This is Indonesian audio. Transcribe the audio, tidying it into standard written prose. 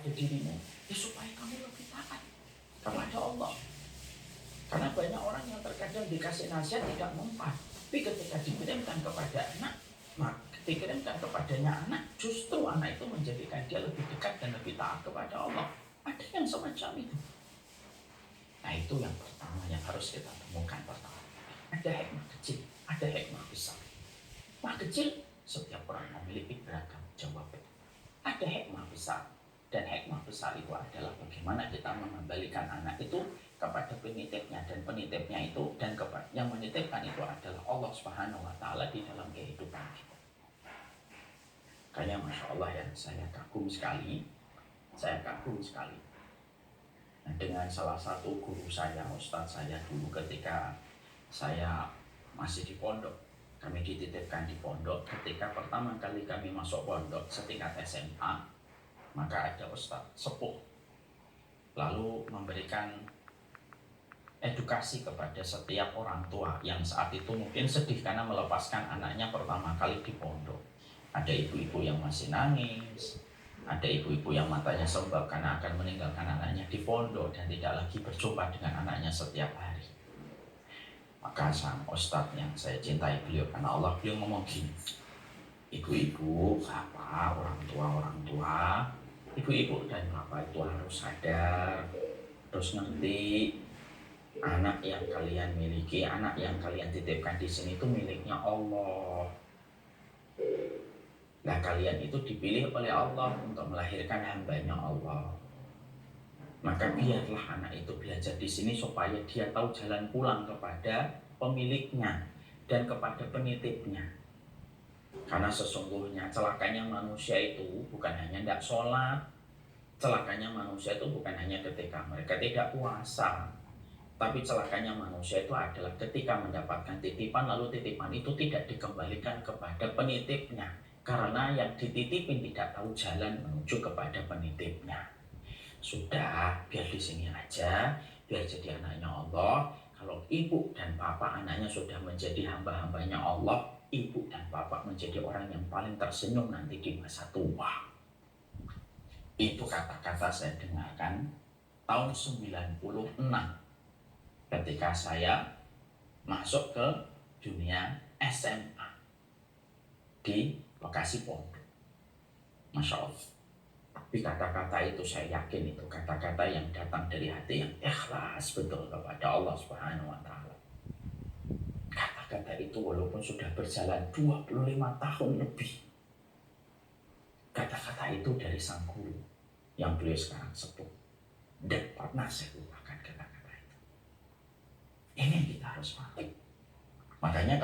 kepada dirimu, ya supaya kamu lebih taat kepada Allah. Karena banyak orang yang terkadang dikasih nasihat tidak mempan, tapi ketika dikirimkan kepada anak, dikirimkan kepadanya anak, justru anak itu menjadikan dia lebih dekat dan lebih taat kepada Allah. Ada yang semacam itu. Nah, itu yang pertama yang harus kita temukan pertama. Ada hikmah kecil, ada hikmah besar. Hikmah kecil, setiap orang memiliki beragam jawaban. Ada hikmah besar, dan hikmah besar itu adalah bagaimana kita mengembalikan anak itu kepada penitipnya, dan penitipnya itu dan yang menitipkan itu adalah Allah Subhanahu wa Ta'ala di dalam kehidupan kita. Kayaknya Masya Allah ya, saya kagum sekali dengan salah satu guru saya, ustadz saya dulu ketika saya masih di pondok. Kami dititipkan di pondok. Ketika pertama kali kami masuk pondok setingkat SMA, maka ada ustadz sepuh lalu memberikan edukasi kepada setiap orang tua yang saat itu mungkin sedih karena melepaskan anaknya pertama kali di pondok. Ada ibu-ibu yang masih nangis, ada ibu-ibu yang matanya sembab karena akan meninggalkan anaknya di pondok dan tidak lagi berjumpa dengan anaknya setiap hari. Maka sang ustadz yang saya cintai beliau karena Allah, beliau ngomong gini, ibu-ibu, bapak, orang tua, ibu-ibu dan bapak itu harus sadar, harus ngerti, anak yang kalian miliki, anak yang kalian titipkan di sini itu miliknya Allah. Nah, kalian itu dipilih oleh Allah untuk melahirkan hambanya Allah. Maka biarlah anak itu belajar di sini supaya dia tahu jalan pulang kepada pemiliknya dan kepada penitipnya. Karena sesungguhnya celakanya manusia itu bukan hanya tidak sholat, celakanya manusia itu bukan hanya ketika mereka tidak puasa, tapi celakanya manusia itu adalah ketika mendapatkan titipan lalu titipan itu tidak dikembalikan kepada penitipnya. Karena yang dititipin tidak tahu jalan menuju kepada penitipnya. Sudah, biar di sini aja, biar jadi anaknya Allah. Kalau ibu dan bapak anaknya sudah menjadi hamba-hambanya Allah, ibu dan bapak menjadi orang yang paling tersenyum nanti di masa tua. Itu kata-kata saya dengarkan tahun 96 ketika saya masuk ke dunia SMA di Bekasi Pondok. Masya Allah. Tapi kata-kata itu saya yakin itu kata-kata yang datang dari hati yang ikhlas betul kepada Allah Subhanahu wa Ta'ala. Kata-kata itu walaupun sudah berjalan 25 tahun lebih, kata-kata itu dari sang guru yang beliau sekarang sepuh, dan pernah saya lupakan kata-kata itu. Ini yang kita harus pahami. Makanya